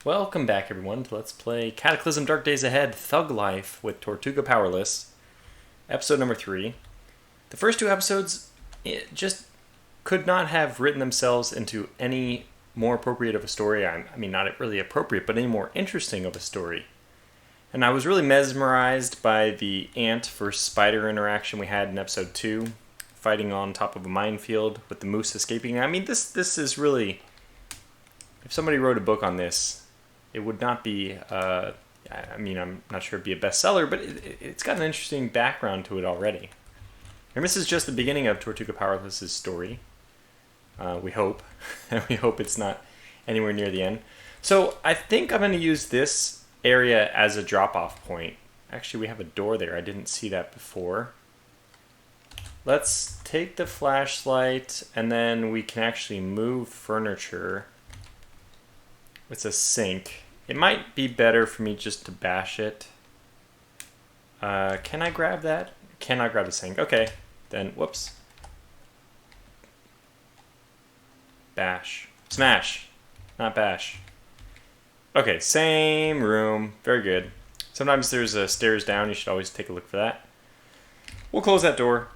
Welcome back, everyone, to Let's Play Cataclysm Dark Days Ahead Thug Life with Tortuga Powerless, episode number 3. The first two episodes just could not have written themselves into any more appropriate of a story. I mean, not really appropriate, but any more interesting of a story. And I was really mesmerized by the ant versus spider interaction we had in episode 2, fighting on top of a minefield with the moose escaping. I mean, this is really... If somebody wrote a book on this, it would not be, I'm not sure it'd be a bestseller, but it's got an interesting background to it already. And this is just the beginning of Tortuga Powerless's story. We hope. We hope it's not anywhere near the end. So I think I'm going to use this area as a drop-off point. Actually, we have a door there. I didn't see that before. Let's take the flashlight, and then we can actually move furniture. It's a sink. It might be better for me just to bash it. Can I grab that? Cannot grab the sink. Okay, then, whoops. Bash. Smash. Not bash. Okay, same room. Very good. Sometimes there's stairs down. You should always take a look for that. We'll close that door.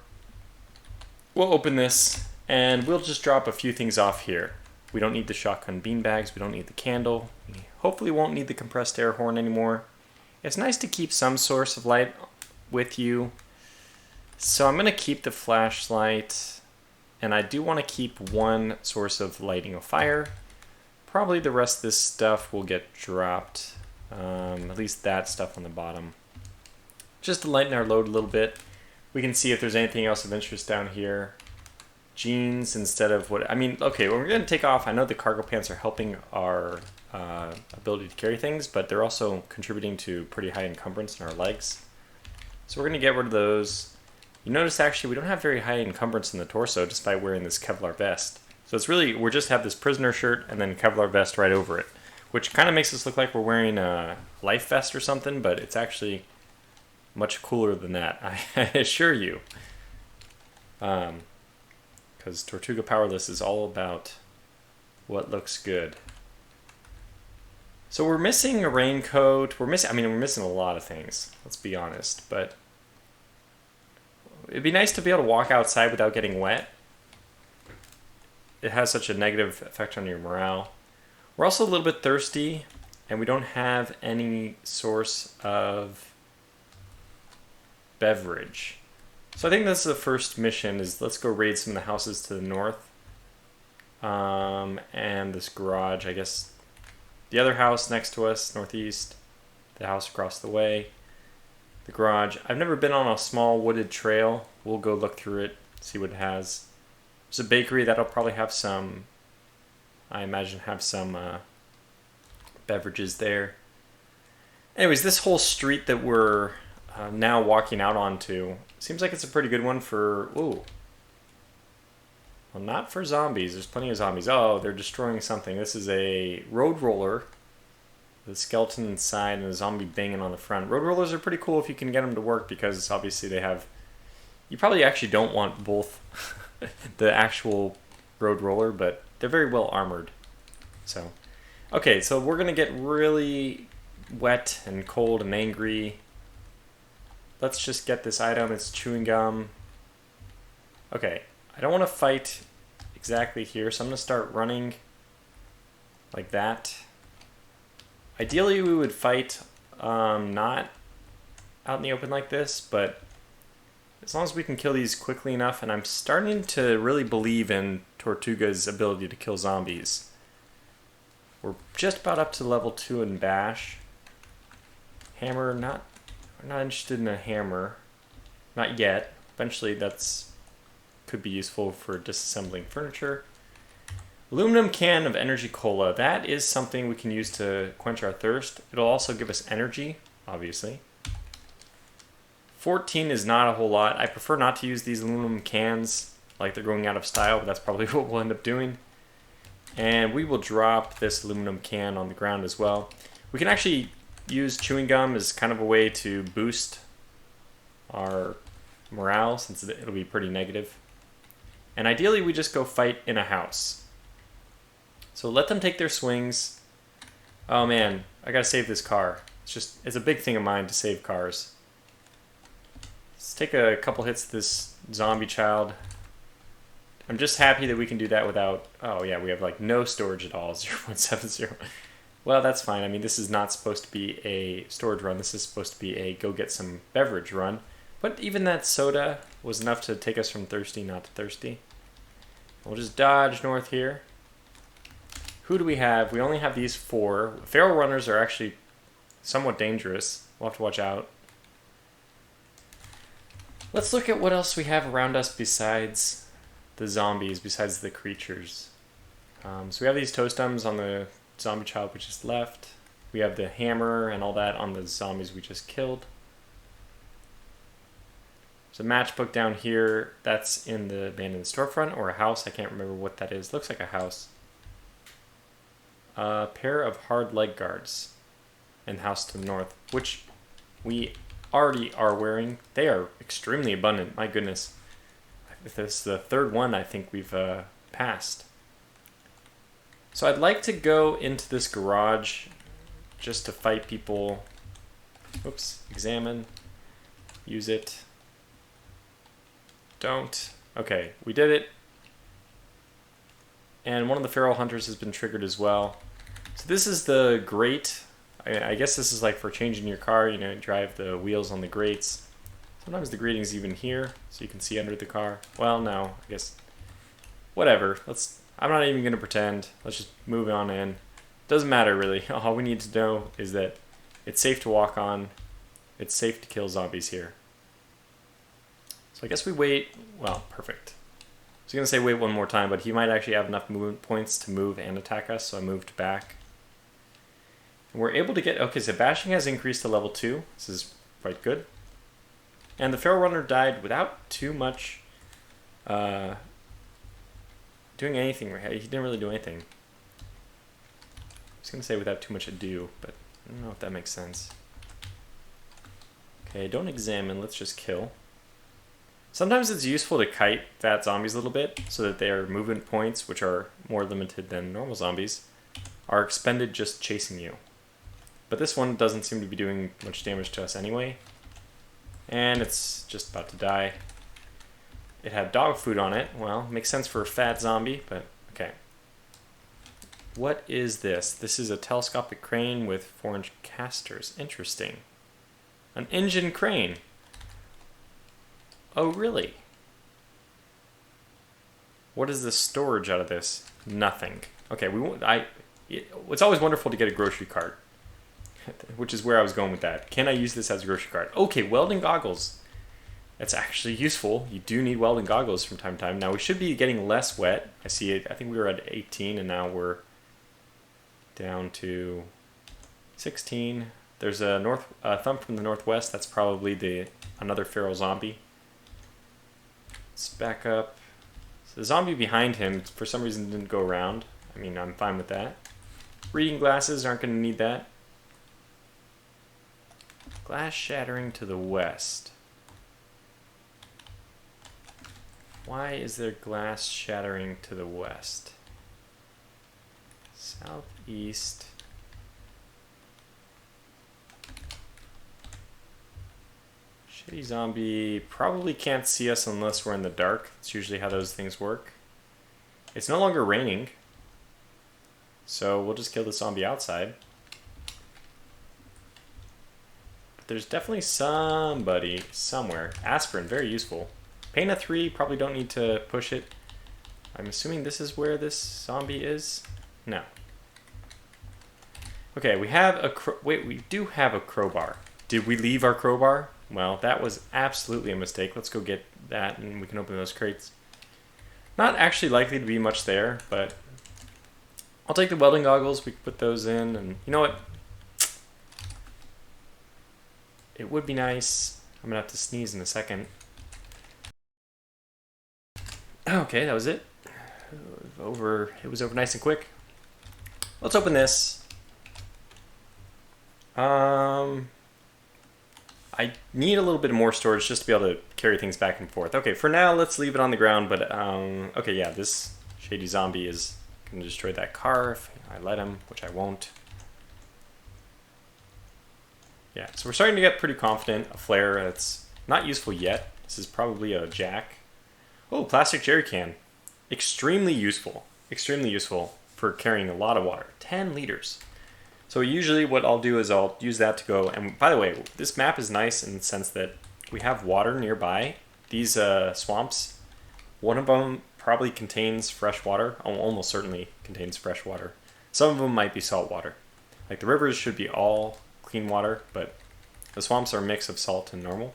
We'll open this, and we'll just drop a few things off here. We don't need the shotgun beanbags. We don't need the candle. We hopefully won't need the compressed air horn anymore. It's nice to keep some source of light with you. So I'm going to keep the flashlight. And I do want to keep one source of lighting a fire. Probably the rest of this stuff will get dropped. At least that stuff on the bottom. Just to lighten our load a little bit. We can see if there's anything else of interest down here. Jeans instead of what... I mean, okay, when we're going to take off, I know the cargo pants are helping our ability to carry things, but they're also contributing to pretty high encumbrance in our legs. So we're going to get rid of those. You notice, actually, we don't have very high encumbrance in the torso just by wearing this Kevlar vest. So it's really... we just have this prisoner shirt and then Kevlar vest right over it, which kind of makes us look like we're wearing a life vest or something, but it's actually much cooler than that, I assure you. Because Tortuga Powerless is all about what looks good. So we're missing a raincoat. We're missing a lot of things. Let's be honest. But it'd be nice to be able to walk outside without getting wet. It has such a negative effect on your morale. We're also a little bit thirsty, and we don't have any source of beverage. So I think that's the first mission, is let's go raid some of the houses to the north. And this garage, I guess. The other house next to us, northeast. The house across the way. The garage. I've never been on a small wooded trail. We'll go look through it, see what it has. There's a bakery that'll probably have some, I imagine, have some beverages there. Anyways, this whole street that we're now walking out onto seems like it's a pretty good one for... Ooh. Well, not for zombies. There's plenty of zombies. Oh, they're destroying something. This is a road roller. The skeleton inside and a zombie banging on the front. Road rollers are pretty cool if you can get them to work, because obviously they have... You probably actually don't want both the actual road roller, but they're very well armored. So, okay, so we're going to get really wet and cold and angry. Let's just get this item. It's chewing gum. Okay, I don't want to fight exactly here, so I'm going to start running like that. Ideally, we would fight not out in the open like this, but as long as we can kill these quickly enough, and I'm starting to really believe in Tortuga's ability to kill zombies. We're just about up to level 2 in Bash. Hammer, I'm not interested in a hammer. Not yet. Eventually that's could be useful for disassembling furniture. Aluminum can of energy cola. That is something we can use to quench our thirst. It'll also give us energy, obviously. 14 is not a whole lot. I prefer not to use these aluminum cans like they're going out of style, but that's probably what we'll end up doing. And we will drop this aluminum can on the ground as well. We can actually use chewing gum as kind of a way to boost our morale, since it'll be pretty negative. And ideally we just go fight in a house. So let them take their swings. Oh man, I gotta save this car. It's a big thing of mine to save cars. Let's take a couple hits to this zombie child. I'm just happy that we can do that without... Oh yeah, we have like no storage at all, 0.70. Well, that's fine. I mean, this is not supposed to be a storage run. This is supposed to be a go get some beverage run. But even that soda was enough to take us from thirsty not to thirsty. We'll just dodge north here. Who do we have? We only have these 4. Feral runners are actually somewhat dangerous. We'll have to watch out. Let's look at what else we have around us besides the zombies, besides the creatures. So we have these totems on the zombie child we just left. We have the hammer and all that on the zombies we just killed. There's a matchbook down here. That's in the abandoned storefront or a house. I can't remember what that is. Looks like a house. A pair of hard leg guards in the house to the north, which we already are wearing. They are extremely abundant. My goodness. This is the 3rd one I think we've passed. So I'd like to go into this garage just to fight people. Oops. Examine. Use it. Don't. Okay, we did it. And one of the feral hunters has been triggered as well. So this is the grate. I guess this is like for changing your car, you know, drive the wheels on the grates. Sometimes the grating's even here, so you can see under the car. Well, no, I guess. Whatever. I'm not even going to pretend. Let's just move on in. Doesn't matter, really. All we need to know is that it's safe to walk on. It's safe to kill zombies here. So I guess we wait. Well, perfect. I was going to say wait one more time, but he might actually have enough movement points to move and attack us, so I moved back. And we're able to get... Okay, so bashing has increased to level 2. This is quite good. And the feral runner died without too much... doing anything. He didn't really do anything. I was going to say without too much ado, but I don't know if that makes sense. Okay, don't examine. Let's just kill. Sometimes it's useful to kite fat zombies a little bit so that their movement points, which are more limited than normal zombies, are expended just chasing you. But this one doesn't seem to be doing much damage to us anyway. And it's just about to die. It had dog food on it. Well, makes sense for a fat zombie, but okay. What is this? This is a telescopic crane with 4-inch casters. Interesting. An engine crane. Oh, really? What is the storage out of this? Nothing. Okay, it's always wonderful to get a grocery cart, which is where I was going with that. Can I use this as a grocery cart? Okay, welding goggles. That's actually useful. You do need welding goggles from time to time. Now we should be getting less wet. I see it. I think we were at 18 and now we're down to 16. There's a thump from the northwest. That's probably another feral zombie. Let's back up. So the zombie behind him, for some reason, didn't go around. I mean, I'm fine with that. Reading glasses aren't going to need that. Glass shattering to the west. Why is there glass shattering to the west? Southeast. Shitty zombie probably can't see us unless we're in the dark. That's usually how those things work. It's no longer raining, so we'll just kill the zombie outside. But there's definitely somebody somewhere. Aspirin, very useful. Pain of 3, probably don't need to push it. I'm assuming this is where this zombie is? No. Okay, we have a we do have a crowbar. Did we leave our crowbar? Well, that was absolutely a mistake. Let's go get that and we can open those crates. Not actually likely to be much there, but I'll take the welding goggles. We can put those in, and you know what? It would be nice. I'm gonna have to sneeze in a second. Okay, that was it. It was over nice and quick. Let's open this. I need a little bit more storage just to be able to carry things back and forth. Okay, for now, let's leave it on the ground, but, okay, yeah, this shady zombie is going to destroy that car if I let him, which I won't. Yeah, so we're starting to get pretty confident. A flare that's not useful yet. This is probably a jack. Oh, plastic jerry can. Extremely useful. Extremely useful for carrying a lot of water. 10 liters. So usually what I'll do is I'll use that to go. And by the way, this map is nice in the sense that we have water nearby. These swamps, one of them probably contains fresh water. Almost certainly contains fresh water. Some of them might be salt water. Like the rivers should be all clean water, but the swamps are a mix of salt and normal.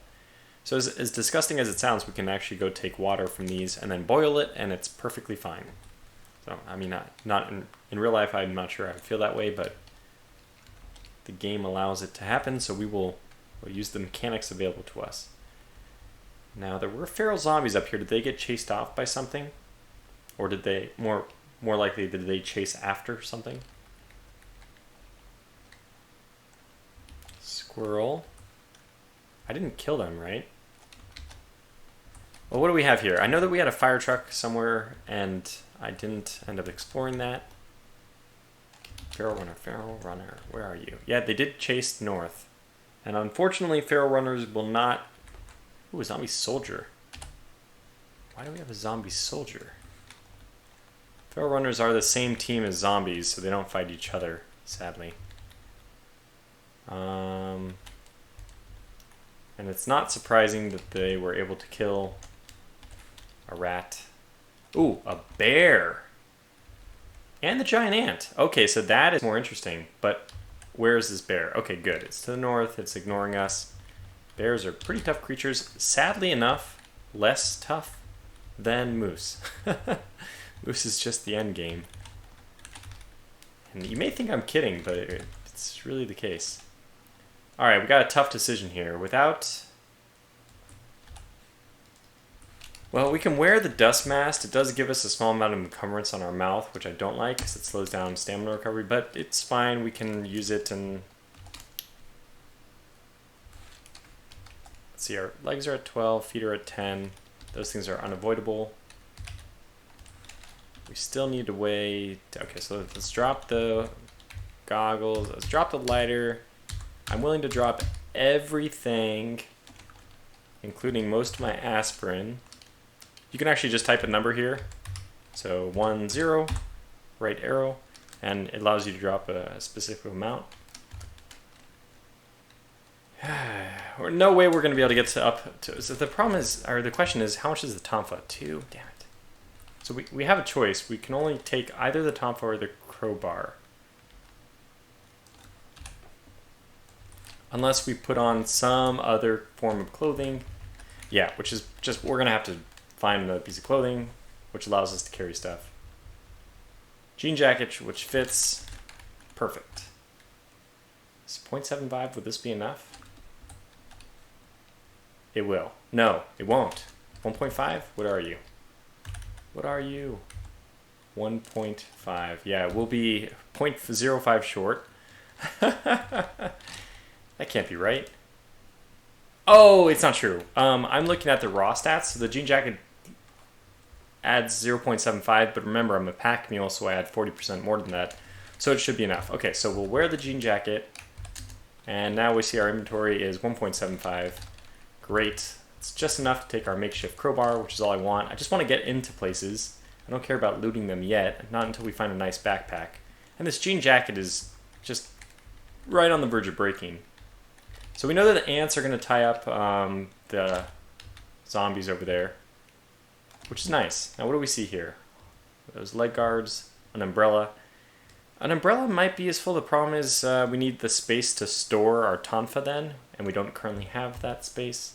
So as disgusting as it sounds, we can actually go take water from these and then boil it, and it's perfectly fine. So, I mean, not in real life, I'm not sure I would feel that way, but the game allows it to happen, so we'll use the mechanics available to us. Now, there were feral zombies up here. Did they get chased off by something? Or did they, more likely, did they chase after something? Squirrel. I didn't kill them, right? Well, what do we have here? I know that we had a fire truck somewhere, and I didn't end up exploring that. Feral runner, where are you? Yeah, they did chase north. And unfortunately, feral runners will not... Ooh, a zombie soldier. Why do we have a zombie soldier? Feral runners are the same team as zombies, so they don't fight each other, sadly. And it's not surprising that they were able to kill a rat. Ooh, a bear! And the giant ant. Okay, so that is more interesting, but where is this bear? Okay, good. It's to the north. It's ignoring us. Bears are pretty tough creatures. Sadly enough, less tough than moose. Moose is just the end game. And you may think I'm kidding, but it's really the case. Alright, we got a tough decision here. Well, we can wear the dust mask. It does give us a small amount of encumbrance on our mouth, which I don't like because it slows down stamina recovery, but it's fine. We can use it and... Let's see, our legs are at 12, feet are at 10. Those things are unavoidable. We still need to weigh... Okay, so let's drop the goggles. Let's drop the lighter. I'm willing to drop everything, including most of my aspirin. You can actually just type a number here. So 1, 0, right arrow, and it allows you to drop a specific amount. No way we're going to be able to get to up to... So the problem is, or the question is, how much is the tonfa? 2? Damn it. So we have a choice. We can only take either the tonfa or the crowbar. Unless we put on some other form of clothing. Yeah, which is just, we're going to have to find another piece of clothing, which allows us to carry stuff. Jean jacket, which fits. Perfect. Is 0.75, would this be enough? It will. No, it won't. 1.5? What are you? What are you? 1.5. Yeah, we'll be 0.05 short. That can't be right. Oh, it's not true. I'm looking at the raw stats. So the jean jacket adds 0.75, but remember, I'm a pack mule, so I add 40% more than that. So it should be enough. Okay, so we'll wear the jean jacket. And now we see our inventory is 1.75. Great. It's just enough to take our makeshift crowbar, which is all I want. I just want to get into places. I don't care about looting them yet, not until we find a nice backpack. And this jean jacket is just right on the verge of breaking. So we know that the ants are going to tie up the zombies over there, which is nice. Now what do we see here? Those leg guards, an umbrella. An umbrella might be useful. The problem is we need the space to store our tonfa then, and we don't currently have that space.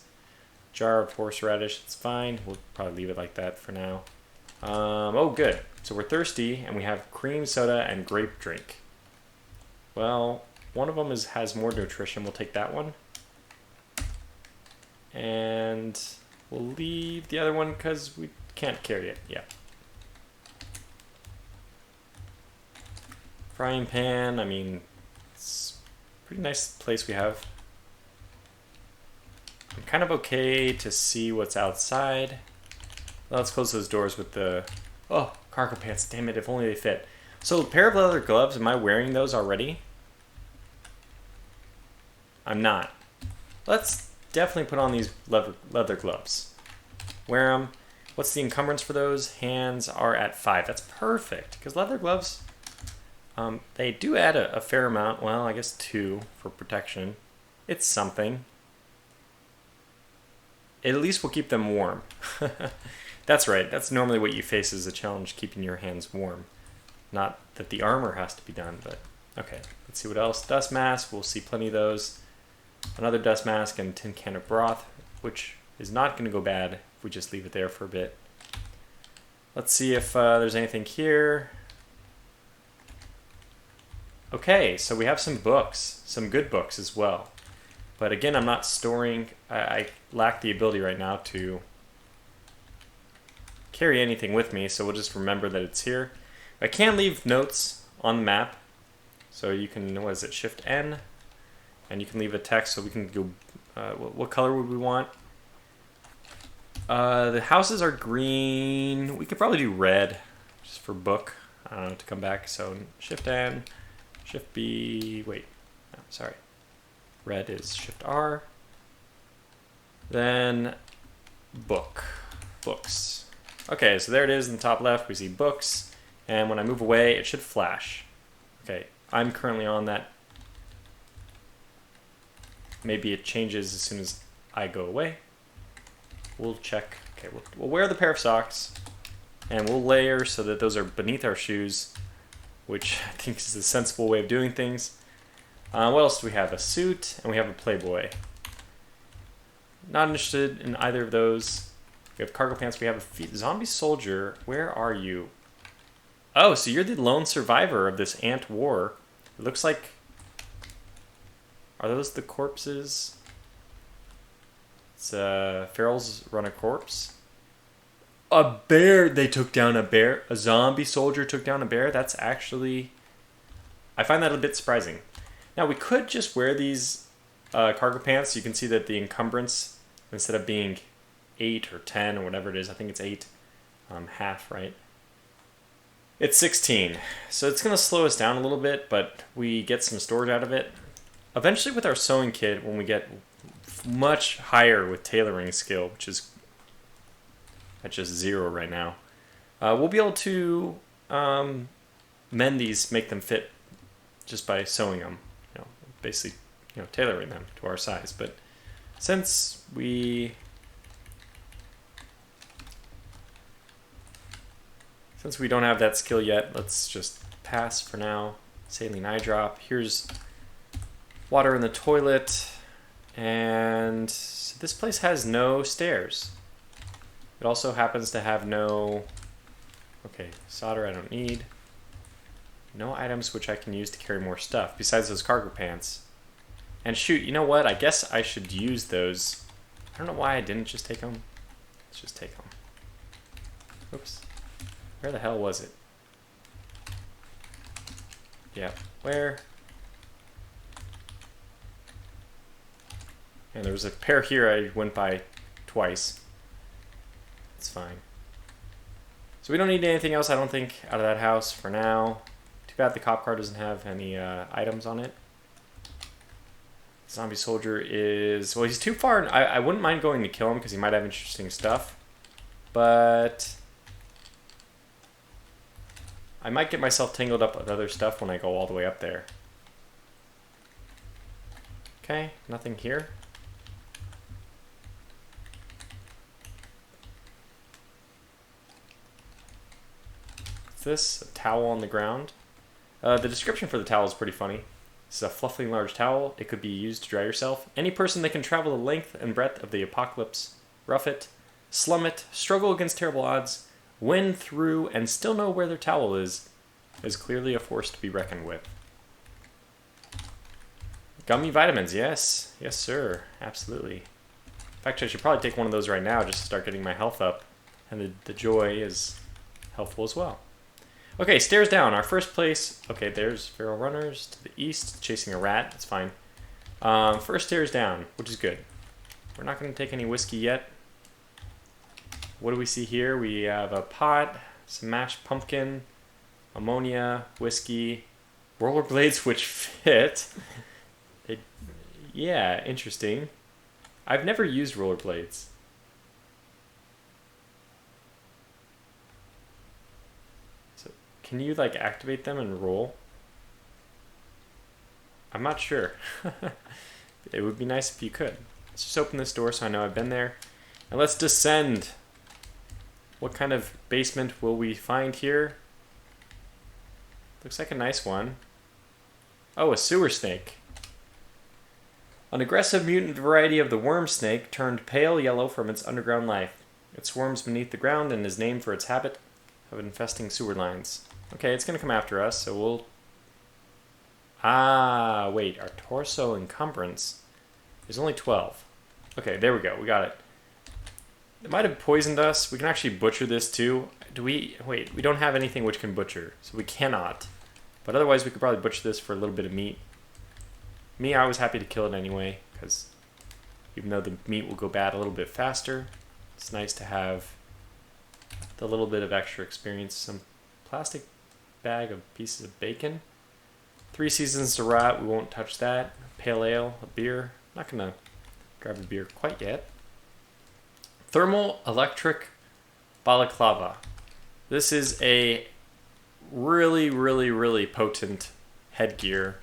Jar of horseradish, it's fine. We'll probably leave it like that for now. Oh, good. So we're thirsty, and we have cream soda and grape drink. Well, one of them has more nutrition. We'll take that one. And we'll leave the other one because we can't carry it. Yeah. Frying pan, I mean, it's a pretty nice place we have. I'm kind of okay to see what's outside. Let's close those doors with the... Oh, cargo pants, damn it, if only they fit. So, a pair of leather gloves, am I wearing those already? I'm not. Let's definitely put on these leather gloves. Wear them. What's the encumbrance for those? Hands are at 5. That's perfect, because leather gloves, they do add a fair amount. Well, I guess 2 for protection. It's something. It at least will keep them warm. That's right. That's normally what you face as a challenge, keeping your hands warm. Not that the armor has to be done, but okay. Let's see what else. Dust mask. We'll see plenty of those. Another dust mask and tin can of broth, which is not going to go bad if we just leave it there for a bit. Let's see if there's anything here. Okay, so we have some books, some good books as well. But again, I'm not storing. I lack the ability right now to carry anything with me, so we'll just remember that it's here. I can leave notes on the map, so you can, what is it, Shift N, and you can leave a text, so we can go, what color would we want? The houses are green. We could probably do red, just for book, to come back. So Shift N, Shift B, wait, no, sorry. Red is Shift R. Then book, books. Okay, so there it is in the top left. We see books, and when I move away, it should flash. Okay, I'm currently on that. Maybe it changes as soon as I go away. We'll check. Okay, we'll wear the pair of socks, and we'll layer so that those are beneath our shoes, which I think is a sensible way of doing things. What else do we have? A suit, and we have a Playboy. Not interested in either of those. We have cargo pants. We have a zombie soldier. Where are you? Oh, so you're the lone survivor of this ant war. It looks like... Are those the corpses? It's Feral's run a corpse. A bear! They took down a bear. A zombie soldier took down a bear. That's actually... I find that a bit surprising. Now, we could just wear these cargo pants. You can see that the encumbrance, instead of being 8 or 10 or whatever it is, I think it's 8, half, right? It's 16. So it's going to slow us down a little bit, but we get some storage out of it. Eventually with our sewing kit, when we get much higher with tailoring skill, which is at just 0 right now, we'll be able to mend these, make them fit just by sewing them. Basically, tailoring them to our size. But since we don't have that skill yet, let's just pass for now. Saline eye drop. Here's water in the toilet, and this place has no stairs. It also happens to have no... Okay, solder I don't need. No items which I can use to carry more stuff, besides those cargo pants. And shoot, you know what? I guess I should use those. I don't know why I didn't just take them. Let's just take them. Oops. Where the hell was it? Yeah, where? And there was a pair here I went by twice. It's fine. So we don't need anything else, I don't think, out of that house for now. Too bad the cop car doesn't have any items on it. Zombie soldier is... Well, he's too far. I wouldn't mind going to kill him because he might have interesting stuff. But... I might get myself tangled up with other stuff when I go all the way up there. Okay, nothing here. What's this? A towel on the ground. The description for the towel is pretty funny. This is a fluffy large towel. It could be used to dry yourself. Any person that can travel the length and breadth of the apocalypse, rough it, slum it, struggle against terrible odds, win through, and still know where their towel is clearly a force to be reckoned with. Gummy vitamins, yes. Yes, sir. Absolutely. In fact, I should probably take one of those right now just to start getting my health up. And the joy is helpful as well. Okay, stairs down. Our first place. Okay, there's feral runners to the east, chasing a rat. That's fine. First stairs down, which is good. We're not going to take any whiskey yet. What do we see here? We have a pot, some mashed pumpkin, ammonia, whiskey, rollerblades which fit. Yeah, interesting. I've never used rollerblades. So, can you like activate them and roll? I'm not sure. It would be nice if you could. Let's just open this door so I know I've been there. And let's descend. What kind of basement will we find here? Looks like a nice one. Oh, a sewer snake. An aggressive mutant variety of the worm snake turned pale yellow from its underground life. It swarms beneath the ground and is named for its habit of infesting sewer lines. Okay, it's going to come after us, so we'll... Ah, wait, our torso encumbrance is only 12. Okay, there we go, we got it. It might have poisoned us. We can actually butcher this too. Wait, we don't have anything which can butcher, so we cannot. But otherwise we could probably butcher this for a little bit of meat. Me, I was happy to kill it anyway, because even though the meat will go bad a little bit faster, it's nice to have the little bit of extra experience. Some plastic bag of pieces of bacon. 3 seasons to rot, we won't touch that. Pale ale, a beer. I'm not gonna grab a beer quite yet. Thermal electric balaclava. This is a really, really, really potent headgear.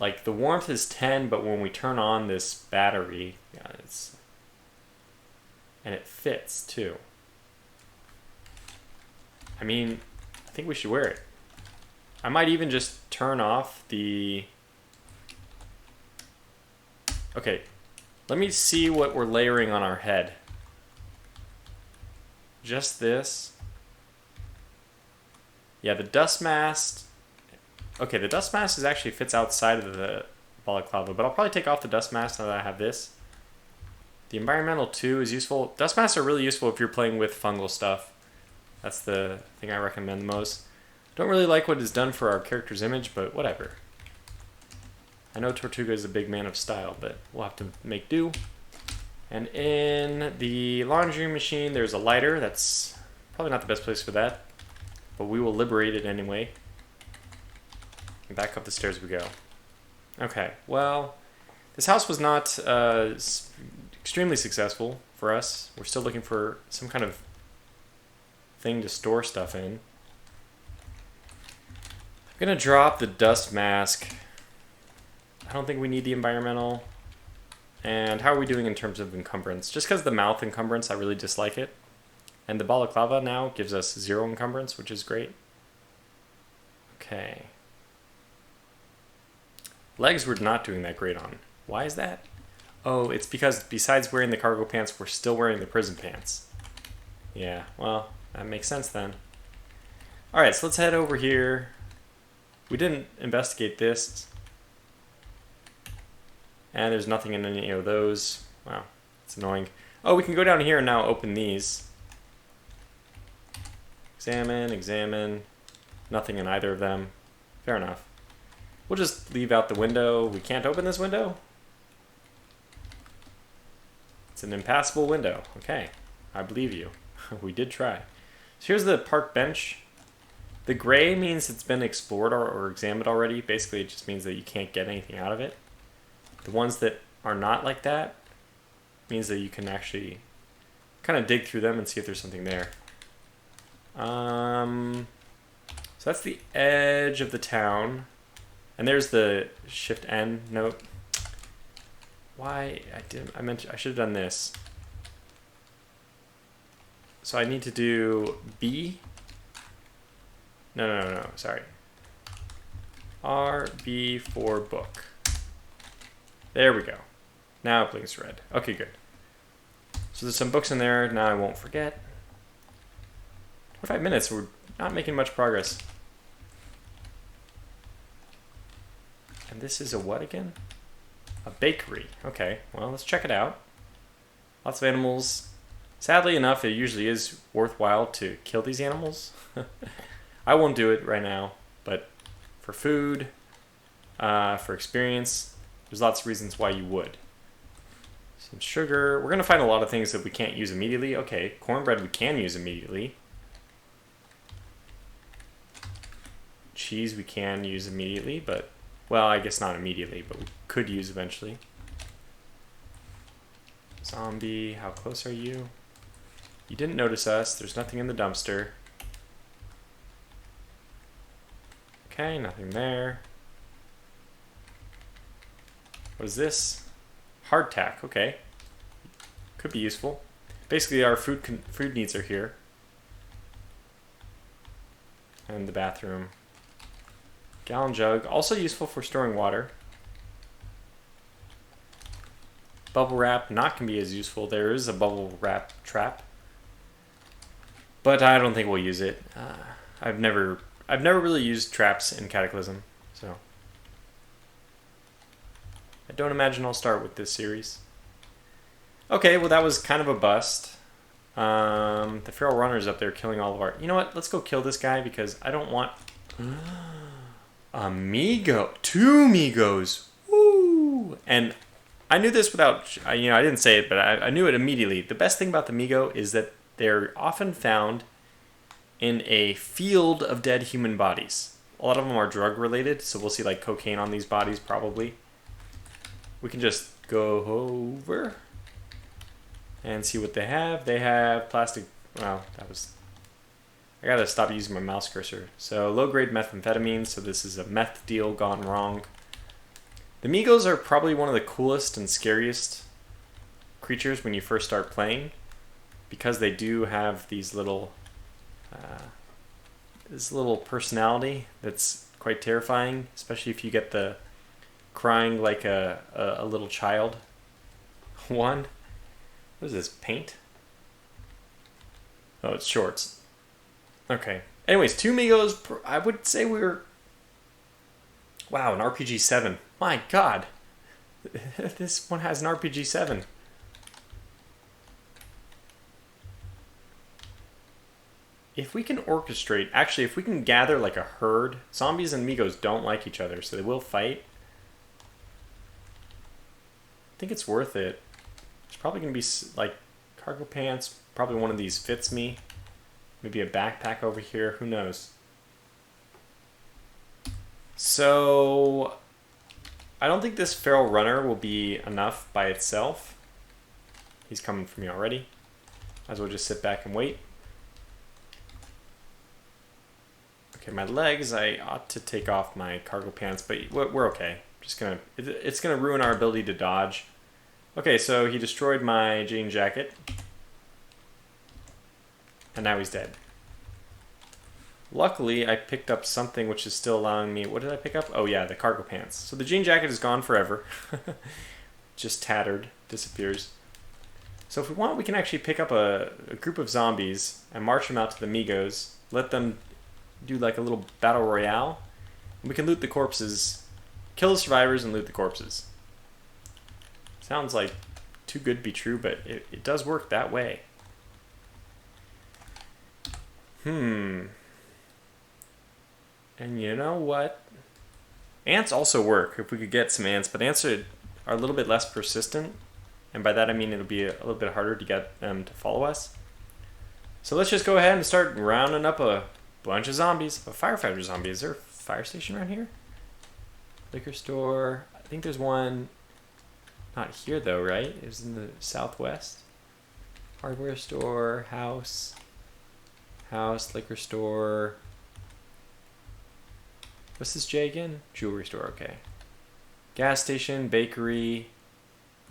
Like the warmth is 10, but when we turn on this battery, yeah, and it fits too. I mean, I think we should wear it. I might even just turn off the... Okay, let me see what we're layering on our head. Just this. Yeah, the dust mask... Okay, the dust mask actually fits outside of the balaclava, but I'll probably take off the dust mask now that I have this. The environmental 2 is useful. Dust masks are really useful if you're playing with fungal stuff. That's the thing I recommend the most. Don't really like what is done for our character's image, but whatever. I know Tortuga is a big man of style, but we'll have to make do. And in the laundry machine, there's a lighter. That's probably not the best place for that, but we will liberate it anyway. And back up the stairs we go. Okay, well, this house was not extremely successful for us. We're still looking for some kind of thing to store stuff in. I'm gonna drop the dust mask. I don't think we need the environmental. And how are we doing in terms of encumbrance? Just because the mouth encumbrance, I really dislike it. And the balaclava now gives us 0 encumbrance, which is great. Okay. Legs we're not doing that great on. Why is that? Oh, it's because besides wearing the cargo pants, we're still wearing the prison pants. Yeah, well, that makes sense then. Alright, so let's head over here. We didn't investigate this. And there's nothing in any of those. Wow, it's annoying. Oh, we can go down here and now open these. Examine, examine. Nothing in either of them. Fair enough. We'll just leave out the window. We can't open this window? It's an impassable window. Okay, I believe you. We did try. So here's the park bench. The gray means it's been explored or examined already. Basically, it just means that you can't get anything out of it. The ones that are not like that means that you can actually kind of dig through them and see if there's something there. So that's the edge of the town. And there's the shift N note. Why? I should have done this. So I need to do B. No, sorry. RB for book. There we go. Now it blinks red. Okay, good. So there's some books in there. Now I won't forget. 25 minutes. We're not making much progress. And this is a what again? A bakery. Okay, well, let's check it out. Lots of animals. Sadly enough, it usually is worthwhile to kill these animals. I won't do it right now, but for food, for experience, there's lots of reasons why you would. Some sugar. We're going to find a lot of things that we can't use immediately. Okay, cornbread we can use immediately. Cheese we can use immediately, but Well, I guess not immediately, but we could use eventually. Zombie, how close are you? You didn't notice us. There's nothing in the dumpster. Okay, nothing there. What is this? Hardtack, okay. Could be useful. Basically, our food needs are here. And the bathroom. Gallon jug, also useful for storing water. Bubble wrap, not going to be as useful. There is a bubble wrap trap. But I don't think we'll use it. I've never really used traps in Cataclysm, so I don't imagine I'll start with this series. Okay, well that was kind of a bust. The feral runner's up there killing all of our... You know what? Let's go kill this guy because I don't want... A Migo. 2 Migos. Woo! And I knew this without... I didn't say it, but I knew it immediately. The best thing about the Migo is that they're often found in a field of dead human bodies. A lot of them are drug related, so we'll see like cocaine on these bodies probably. We can just go over and see what they have. They have plastic... Wow, that was... I gotta stop using my mouse cursor. So low-grade methamphetamine, so this is a meth deal gone wrong. The Migos are probably one of the coolest and scariest creatures when you first start playing, because they do have these little... this little personality that's quite terrifying, especially if you get the crying like a little child one. What is this, paint? Oh, it's shorts. Okay. Anyways, 2 Migos, I would say we're... Wow, an RPG 7. My god. This one has an RPG 7. If we can orchestrate... Actually, if we can gather like a herd... Zombies and Migos don't like each other, so they will fight. I think it's worth it. There's probably going to be like cargo pants. Probably one of these fits me. Maybe a backpack over here. Who knows? So I don't think this feral runner will be enough by itself. He's coming for me already. Might as well just sit back and wait. Okay, my legs, I ought to take off my cargo pants, but we're okay. It's gonna ruin our ability to dodge. Okay, so he destroyed my jean jacket. And now he's dead. Luckily, I picked up something which is still allowing me... What did I pick up? Oh yeah, the cargo pants. So the jean jacket is gone forever. Just tattered. Disappears. So if we want, we can actually pick up a group of zombies and march them out to the Migos. Let them do like a little battle royale. And we can loot the corpses. Kill the survivors and loot the corpses. Sounds like too good to be true, but it does work that way. And you know what? Ants also work if we could get some ants, but ants are a little bit less persistent. And by that I mean it'll be a little bit harder to get them to follow us. So let's just go ahead and start rounding up a bunch of zombies. A firefighter zombie. Is there a fire station around here? Liquor store. I think there's one. Not here though, right? It was in the southwest. Hardware store, house, liquor store. What's this J again? Jewelry store, okay. Gas station, bakery,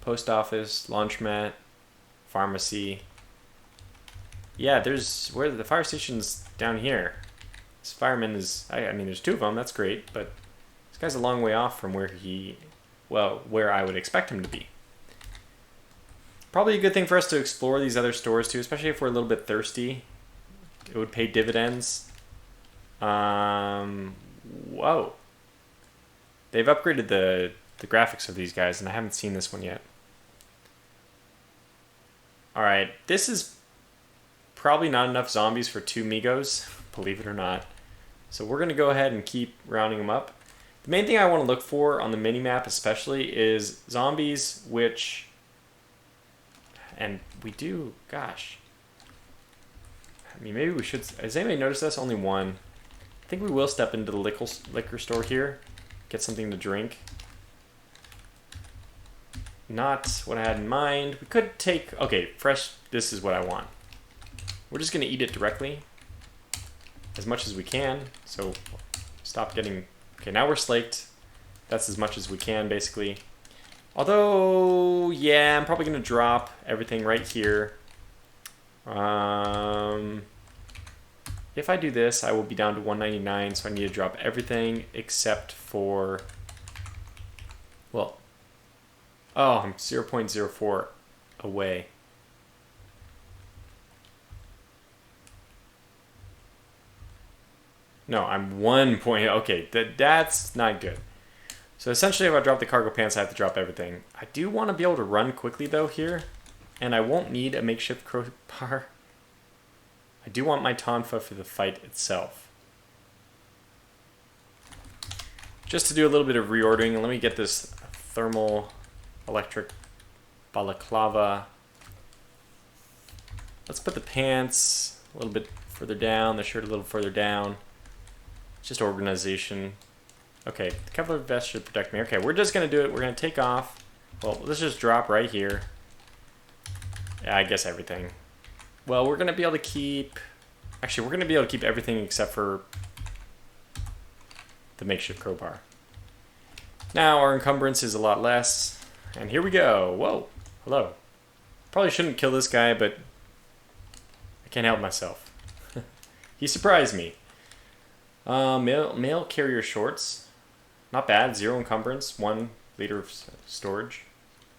post office, laundromat, pharmacy. Yeah, where the fire station's down here. This fireman is, I mean, there's 2 of them, that's great, but this guy's a long way off from where where I would expect him to be. Probably a good thing for us to explore these other stores too, especially if we're a little bit thirsty. It would pay dividends. Whoa. They've upgraded the graphics of these guys, and I haven't seen this one yet. Alright, this is probably not enough zombies for 2 Migos, believe it or not. So we're going to go ahead and keep rounding them up. The main thing I want to look for on the minimap especially is zombies which... And we do, gosh. I mean, maybe we should... Has anybody noticed this? Only one. I think we will step into the liquor store here. get something to drink. Not what I had in mind. We could take, okay, fresh, this is what I want. We're just gonna eat it directly as much as we can. So stop getting, okay, now we're slaked. That's as much as we can, basically. Although, yeah, I'm probably gonna drop everything right here. If I do this, I will be down to 199, so I need to drop everything except for, well, oh, I'm 0.04 away. No, I'm 1 point, okay, that's not good. So essentially, if I drop the cargo pants, I have to drop everything. I do want to be able to run quickly, though, here. And I won't need a makeshift crowbar. I do want my tonfa for the fight itself. Just to do a little bit of reordering, let me get this thermal electric balaclava. Let's put the pants a little bit further down, the shirt a little further down. Just organization. Okay, the Kevlar vest should protect me. Okay, we're just going to do it. We're going to take off. Well, let's just drop right here. Yeah, I guess everything. Well, we're going to be able to keep... Actually, we're going to be able to keep everything except for the makeshift crowbar. Now, our encumbrance is a lot less. And here we go. Whoa. Hello. Probably shouldn't kill this guy, but I can't help myself. He surprised me. Mail carrier shorts. Not bad. 0 encumbrance. 1 liter of storage.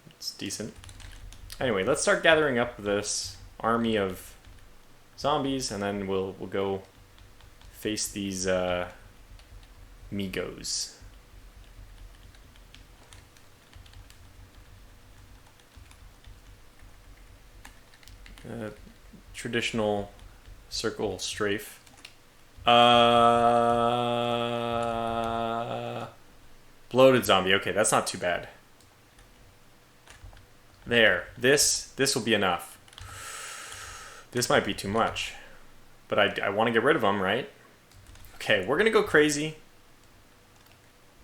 It's decent. Anyway, let's start gathering up this army of zombies, and then we'll go face these Migos. Traditional circle strafe. Bloated zombie. Okay, that's not too bad. There. This will be enough. This might be too much. But I want to get rid of them, right? Okay, we're going to go crazy.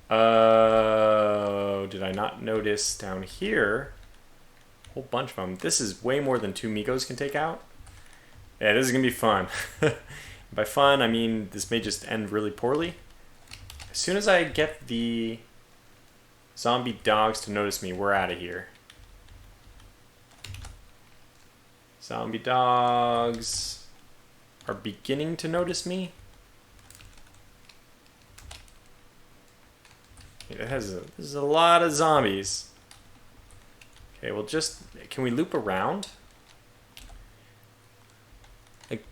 Oh, did I not notice down here? A whole bunch of them. This is way more than 2 Migos can take out. Yeah, this is going to be fun. By fun, I mean this may just end really poorly. As soon as I get the zombie dogs to notice me, we're out of here. Zombie dogs are beginning to notice me. This is a lot of zombies. Okay, well just, can we loop around? Like,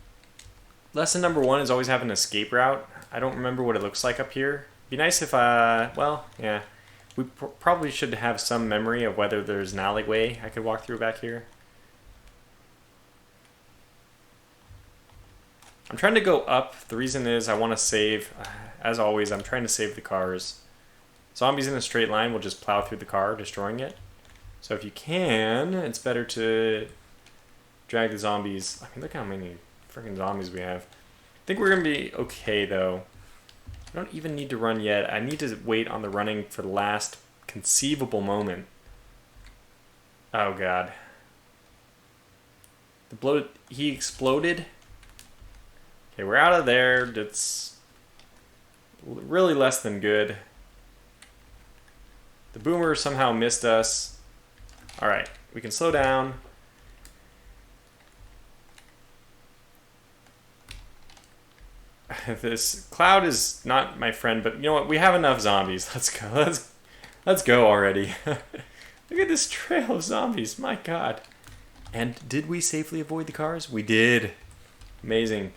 lesson number 1 is always have an escape route. I don't remember what it looks like up here. Be nice if, well, yeah. We probably should have some memory of whether there's an alleyway I could walk through back here. I'm trying to go up. The reason is I want to save, as always, I'm trying to save the cars. Zombies in a straight line will just plow through the car, destroying it. So if you can, it's better to drag the zombies. I mean, look how many freaking zombies we have. I think we're going to be okay, though. I don't even need to run yet. I need to wait on the running for the last conceivable moment. Oh, God. The bloated... He exploded. Okay, we're out of there. That's really less than good. The boomer somehow missed us. Alright, we can slow down. This cloud is not my friend, but you know what? We have enough zombies. Let's go. Let's go already. Look at this trail of zombies. My God. And did we safely avoid the cars? We did. Amazing.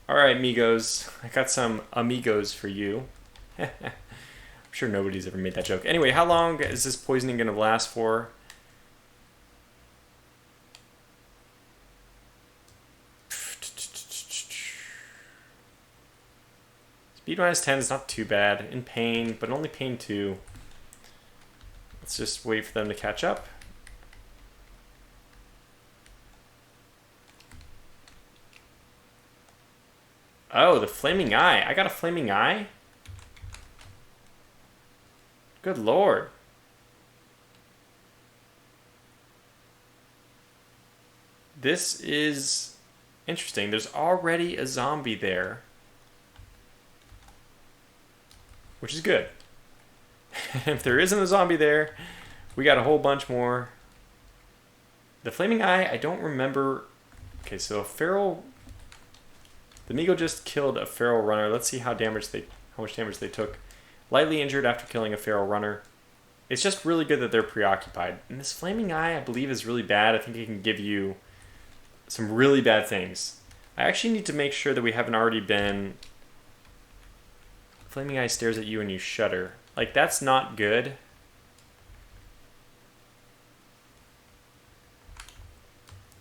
Alright, amigos. I got some amigos for you. I'm sure nobody's ever made that joke. Anyway, how long is this poisoning going to last for? Speed minus 10 is not too bad. In pain, but only pain 2. Let's just wait for them to catch up. Oh, the flaming eye. I got a flaming eye? Good lord. This is interesting. There's already a zombie there, which is good. If there isn't a zombie there, we got a whole bunch more. The Flaming Eye, I don't remember. Okay, so a feral... The Migo just killed a feral runner. Let's see how much damage they took. Lightly injured after killing a feral runner. It's just really good that they're preoccupied. And this Flaming Eye, I believe, is really bad. I think it can give you some really bad things. I actually need to make sure that we haven't already been... Flaming Eye stares at you and you shudder. Like, that's not good.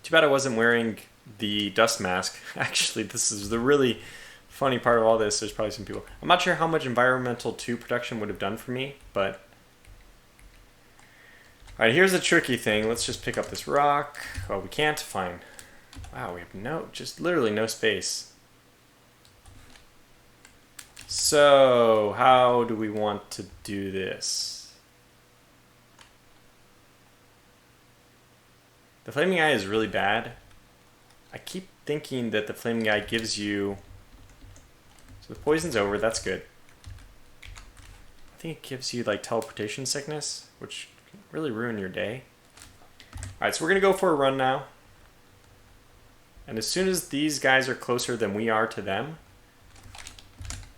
Too bad I wasn't wearing the dust mask. Actually, this is the really funny part of all this. There's probably some people... I'm not sure how much Environmental 2 production would have done for me, but... Alright, here's the tricky thing. Let's just pick up this rock. Oh, we can't? Fine. Wow, we have just literally no space. So, how do we want to do this? The Flaming Eye is really bad. I keep thinking that the Flaming Eye gives you... So the poison's over, that's good. I think it gives you like teleportation sickness, which can really ruin your day. Alright, so we're going to go for a run now. And as soon as these guys are closer than we are to them,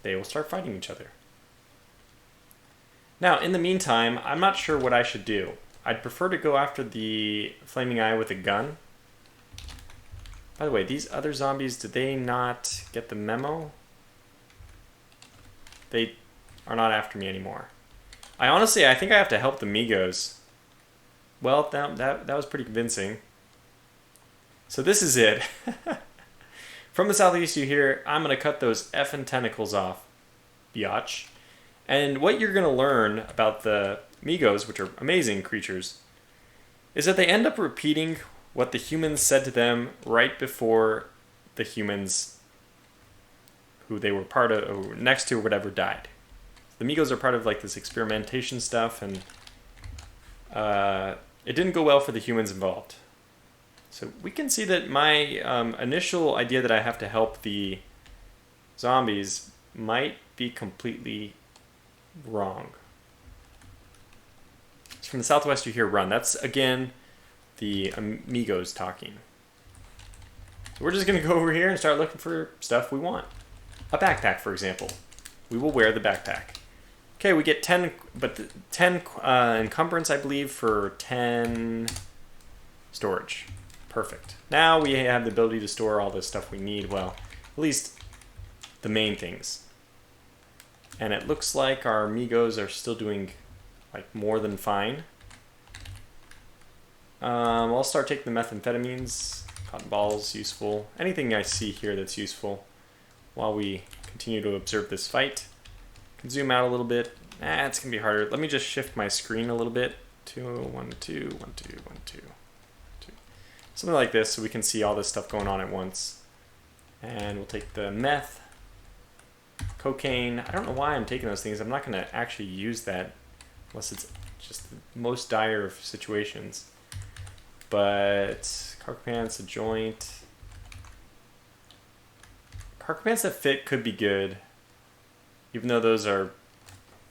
they will start fighting each other. Now, in the meantime, I'm not sure what I should do. I'd prefer to go after the Flaming Eye with a gun. By the way, these other zombies, did they not get the memo? They are not after me anymore. I think I have to help the Migos. Well, that was pretty convincing. So this is it. From the southeast you hear, I'm going to cut those effing tentacles off, biatch. And what you're going to learn about the Migos, which are amazing creatures, is that they end up repeating what the humans said to them right before the humans who they were part of, or next to or whatever, died. The Migos are part of like this experimentation stuff, and it didn't go well for the humans involved. So we can see that my initial idea that I have to help the zombies might be completely wrong. So from the southwest you hear run. That's, again, the Amigos talking. So we're just going to go over here and start looking for stuff we want. A backpack, for example. We will wear the backpack. Okay, we get 10, but 10 encumbrance, I believe, for 10 storage. Perfect. Now we have the ability to store all the stuff we need. Well, at least the main things. And it looks like our Migos are still doing like more than fine. I'll start taking the methamphetamines. Cotton balls, useful. Anything I see here that's useful while we continue to observe this fight. Can zoom out a little bit. It's going to be harder. Let me just shift my screen a little bit. 2, 1, 2, 1, 2, 1, 2. Something like this so we can see all this stuff going on at once. And we'll take the meth, cocaine. I don't know why I'm taking those things. I'm not going to actually use that unless it's just the most dire of situations. But cargo pants, a joint. Cargo pants that fit could be good, even though those are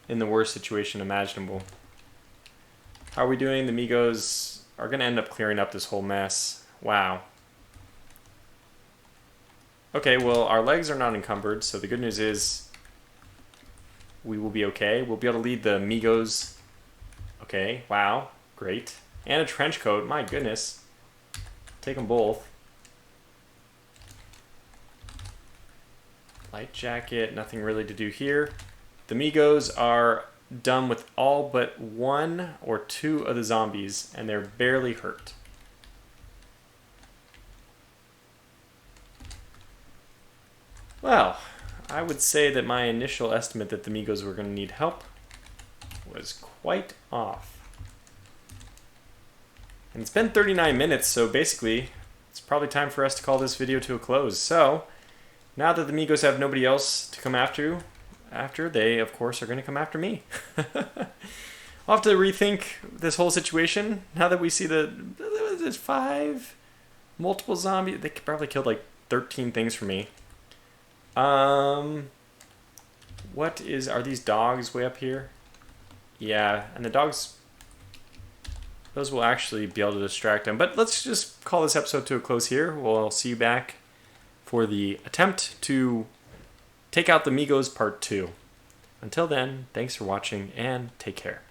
in the worst situation imaginable. How are we doing? The Migos are going to end up clearing up this whole mess. Wow. Okay, well, our legs are not encumbered, so the good news is we will be okay. We'll be able to lead the Migos. Okay, wow, great. And a trench coat, my goodness. Take them both. Light jacket, nothing really to do here. The Migos are done with all but 1 or 2 of the zombies, and they're barely hurt. Well, I would say that my initial estimate that the Migos were going to need help was quite off. And it's been 39 minutes, so basically it's probably time for us to call this video to a close. So, now that the Migos have nobody else to come after, after they, of course, are going to come after me. I'll have to rethink this whole situation now that we see there's 5 multiple zombies. They could probably killed like 13 things for me. Are these dogs way up here? Yeah, and the dogs, those will actually be able to distract them. But let's just call this episode to a close here. We'll see you back for the attempt to take out the Migos Part 2. Until then, thanks for watching and take care.